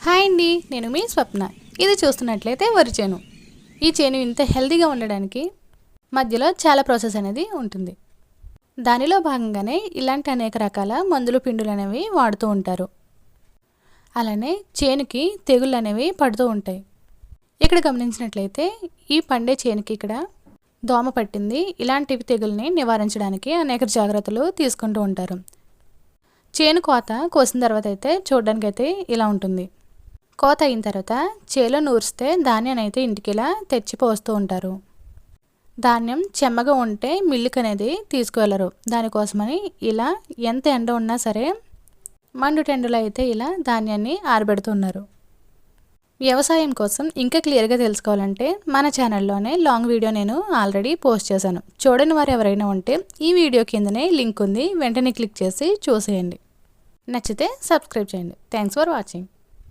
Hi అండి, నేను మీ స్వప్న. ఇది చూస్తున్నట్లయితే వరి చేను. ఈ చేను ఇంత హెల్తీగా ఉండడానికి మధ్యలో చాలా ప్రాసెస్ అనేది ఉంటుంది. దానిలో భాగంగానే ఇలాంటి అనేక రకాల మందులు పిండులు అనేవి వాడుతూ ఉంటారు. అలానే చేనుకి తెగుళ్ళు అనేవి పడుతూ ఉంటాయి. ఇక్కడ గమనించినట్లయితే ఈ పండే చేనుకి ఇక్కడ దోమ పట్టింది. ఇలాంటివి తెగుల్ని నివారించడానికి అనేక జాగ్రత్తలు తీసుకుంటూ ఉంటారు. చేను కోసిన తర్వాత అయితే చూడడానికి అయితే ఇలా ఉంటుంది. కోత అయిన తర్వాత చేలో నూరిస్తే ధాన్యాన్ని అయితే ఇంటికి ఇలా తెచ్చి పోస్తూ ఉంటారు. ధాన్యం చెమ్మగా ఉంటే మిల్లుకి అనేది తీసుకువెళ్ళరు. దానికోసమని ఇలా ఎంత ఎండ ఉన్నా సరే మండుటెండలో అయితే ఇలా ధాన్యాన్ని ఆరబెడుతున్నారు. వ్యవసాయం కోసం ఇంకా క్లియర్గా తెలుసుకోవాలంటే మన ఛానల్లోనే లాంగ్ వీడియో నేను ఆల్రెడీ పోస్ట్ చేశాను. చూడని వారు ఎవరైనా ఉంటే ఈ వీడియో కిందనే లింక్ ఉంది, వెంటనే క్లిక్ చేసి చూసేయండి. నచ్చితే సబ్స్క్రైబ్ చేయండి. Thanks for watching.